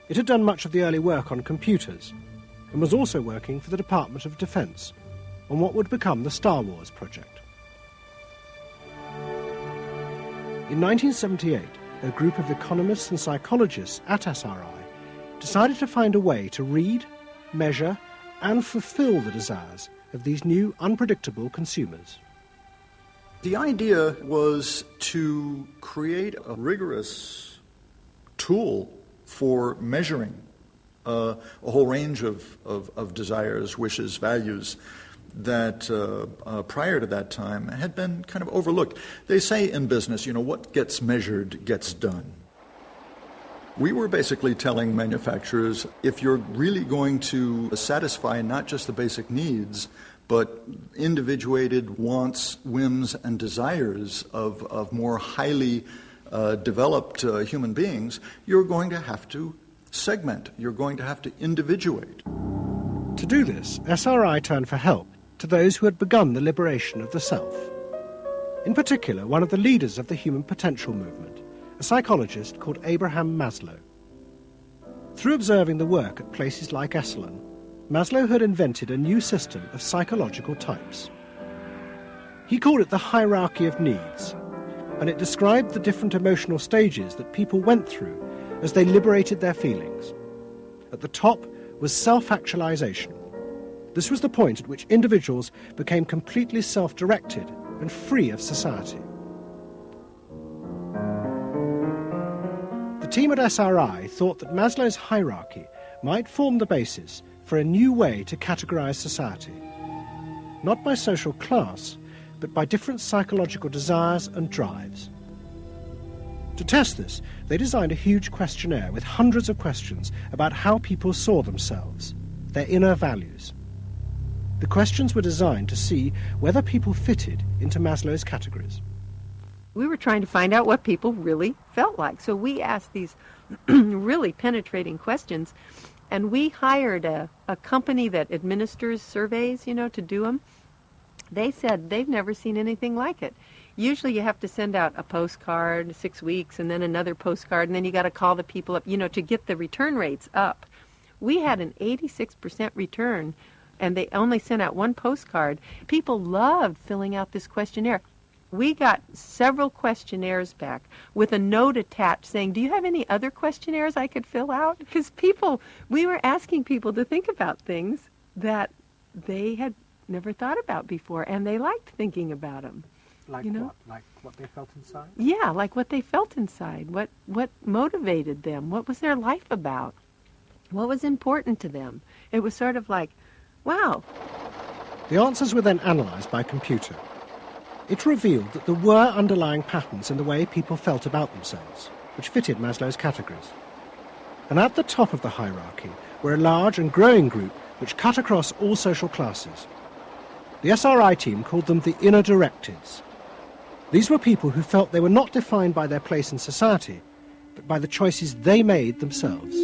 It had done much of the early work on computers and was also working for the Department of Defense on what would become the Star Wars project. In 1978, a group of economists and psychologists at SRI decided to find a way to read, measure, and fulfill the desires of these new, unpredictable consumers. The idea was to create a rigorous tool for measuring a whole range of desires, wishes, values that prior to that time had been kind of overlooked. They say in business, what gets measured gets done. We were basically telling manufacturers, if you're really going to satisfy not just the basic needs, but individuated wants, whims, and desires of more highly developed human beings, you're going to have to segment. You're going to have to individuate. To do this, SRI turned for help to those who had begun the liberation of the self. In particular, one of the leaders of the human potential movement, a psychologist called Abraham Maslow. Through observing the work at places like Esalen, Maslow had invented a new system of psychological types. He called it the hierarchy of needs, and it described the different emotional stages that people went through as they liberated their feelings. At the top was self-actualization. This was the point at which individuals became completely self-directed and free of society. The team at SRI thought that Maslow's hierarchy might form the basis for a new way to categorize society, not by social class, but by different psychological desires and drives. To test this, they designed a huge questionnaire with hundreds of questions about how people saw themselves, their inner values. The questions were designed to see whether people fitted into Maslow's categories. We were trying to find out what people really felt like. So we asked these really penetrating questions, and we hired a company that administers surveys, to do them. They said they've never seen anything like it. Usually you have to send out a postcard 6 weeks and then another postcard, and then you got to call the people up, to get the return rates up. We had an 86% return, and they only sent out one postcard. People loved filling out this questionnaire. We got several questionnaires back with a note attached saying, do you have any other questionnaires I could fill out? Because we were asking people to think about things that they had never thought about before, and they liked thinking about them. Like what? Like what they felt inside? Yeah, like what they felt inside. What motivated them? What was their life about? What was important to them? It was sort of like, wow. The answers were then analysed by a computer. It revealed that there were underlying patterns in the way people felt about themselves, which fitted Maslow's categories. And at the top of the hierarchy were a large and growing group which cut across all social classes. The SRI team called them the inner directeds. These were people who felt they were not defined by their place in society, but by the choices they made themselves.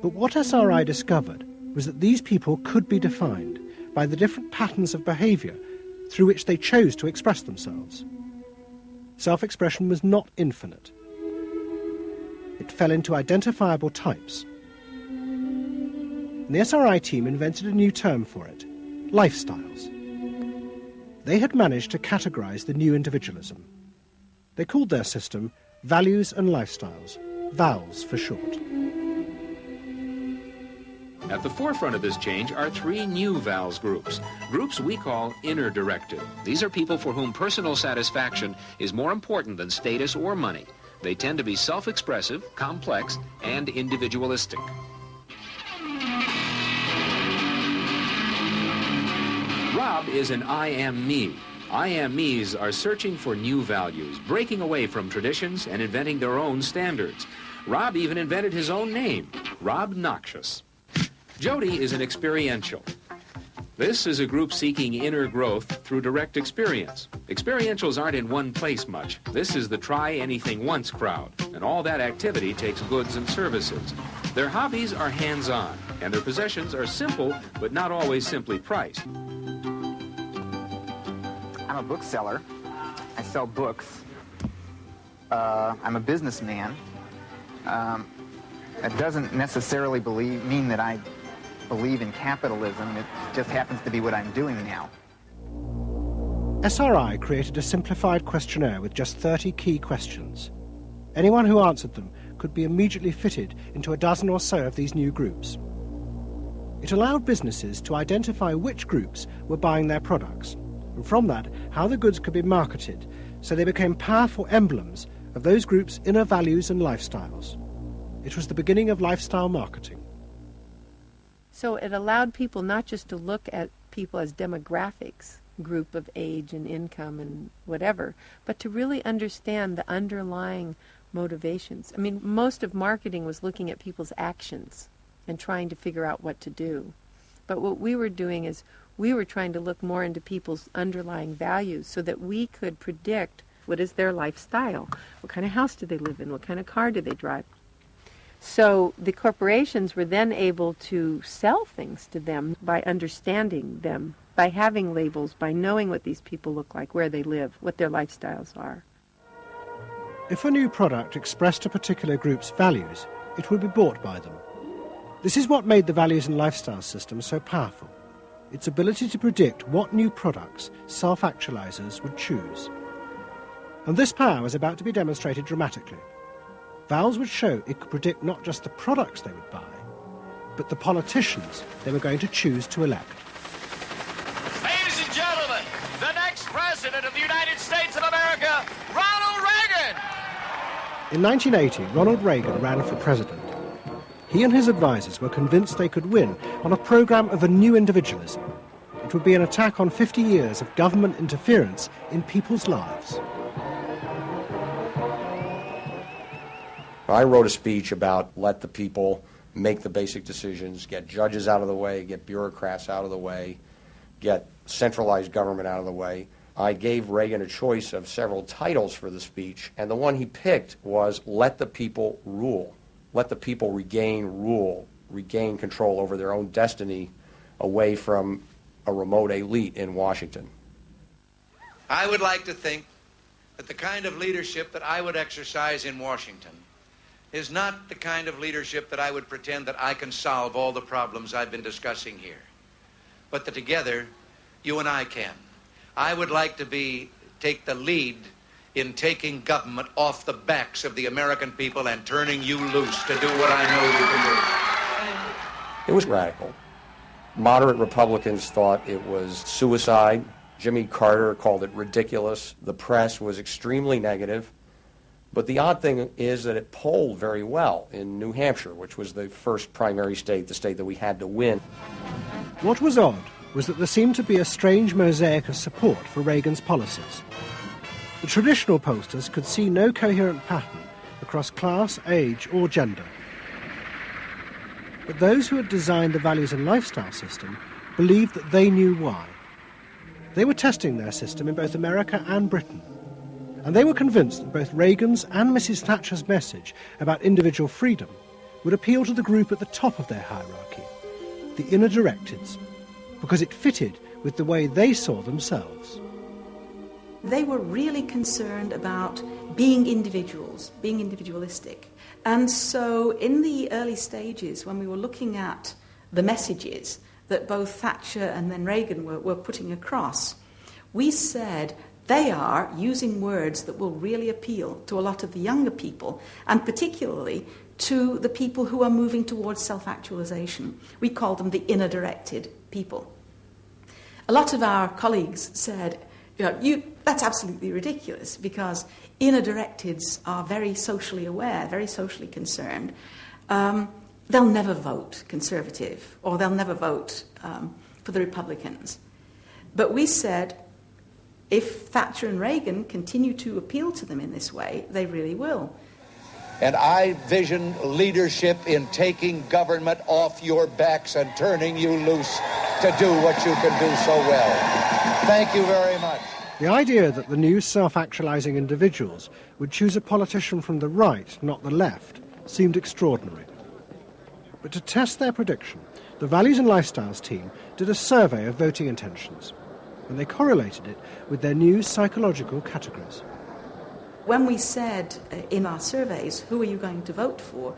But what SRI discovered was that these people could be defined by the different patterns of behaviour through which they chose to express themselves. Self-expression was not infinite. It fell into identifiable types. And the SRI team invented a new term for it: lifestyles. They had managed to categorise the new individualism. They called their system Values and Lifestyles, VALS for short. At the forefront of this change are three new VALS groups we call inner directed. These are people for whom personal satisfaction is more important than status or money. They tend to be self-expressive, complex, and individualistic. Rob is an I am me. I am me's are searching for new values, breaking away from traditions and inventing their own standards. Rob even invented his own name, Rob Noxious. Jody is an experiential. This is a group seeking inner growth through direct experience. Experientials aren't in one place much. This is the try-anything-once crowd, and all that activity takes goods and services. Their hobbies are hands-on, and their possessions are simple, but not always simply priced. I'm a bookseller. I sell books. I'm a businessman. That doesn't necessarily mean that I believe in capitalism. It just happens to be what I'm doing now. SRI created a simplified questionnaire with just 30 key questions. Anyone who answered them could be immediately fitted into a dozen or so of these new groups. It allowed businesses to identify which groups were buying their products, and from that, how the goods could be marketed, so they became powerful emblems of those groups' inner values and lifestyles. It was the beginning of lifestyle marketing. So it allowed people not just to look at people as demographics, group of age and income and whatever, but to really understand the underlying motivations. I mean, most of marketing was looking at people's actions and trying to figure out what to do. But what we were doing is we were trying to look more into people's underlying values so that we could predict what is their lifestyle, what kind of house do they live in, what kind of car do they drive. So the corporations were then able to sell things to them by understanding them, by having labels, by knowing what these people look like, where they live, what their lifestyles are. If a new product expressed a particular group's values, it would be bought by them. This is what made the values and lifestyle system so powerful, its ability to predict what new products self-actualizers would choose. And this power was about to be demonstrated dramatically. Vowels would show it could predict not just the products they would buy, but the politicians they were going to choose to elect. Ladies and gentlemen, the next president of the United States of America, Ronald Reagan! In 1980, Ronald Reagan ran for president. He and his advisors were convinced they could win on a program of a new individualism. It would be an attack on 50 years of government interference in people's lives. I wrote a speech about let the people make the basic decisions, get judges out of the way, get bureaucrats out of the way, get centralized government out of the way. I gave Reagan a choice of several titles for the speech, and the one he picked was let the people rule. Let the people regain rule, regain control over their own destiny away from a remote elite in Washington. I would like to think that the kind of leadership that I would exercise in Washington is not the kind of leadership that I would pretend that I can solve all the problems I've been discussing here, but that together, you and I can. I would like to take the lead in taking government off the backs of the American people and turning you loose to do what I know you can do. It was radical. Moderate Republicans thought it was suicide. Jimmy Carter called it ridiculous. The press was extremely negative. But the odd thing is that it polled very well in New Hampshire, which was the first primary state, the state that we had to win. What was odd was that there seemed to be a strange mosaic of support for Reagan's policies. The traditional pollsters could see no coherent pattern across class, age, or gender. But those who had designed the values and lifestyle system believed that they knew why. They were testing their system in both America and Britain. And they were convinced that both Reagan's and Mrs. Thatcher's message about individual freedom would appeal to the group at the top of their hierarchy, the inner directeds, because it fitted with the way they saw themselves. They were really concerned about being individuals, being individualistic. And so in the early stages, when we were looking at the messages that both Thatcher and then Reagan were putting across, we said they are using words that will really appeal to a lot of the younger people, and particularly to the people who are moving towards self-actualization. We call them the inner-directed people. A lot of our colleagues said, that's absolutely ridiculous, because inner-directeds are very socially aware, very socially concerned. They'll never vote Conservative, or they'll never vote for the Republicans. But we said, if Thatcher and Reagan continue to appeal to them in this way, they really will. And I vision leadership in taking government off your backs and turning you loose to do what you can do so well. Thank you very much. The idea that the new self-actualizing individuals would choose a politician from the right, not the left, seemed extraordinary. But to test their prediction, the Values and Lifestyles team did a survey of voting intentions, and they correlated it with their new psychological categories. When we said in our surveys, who are you going to vote for,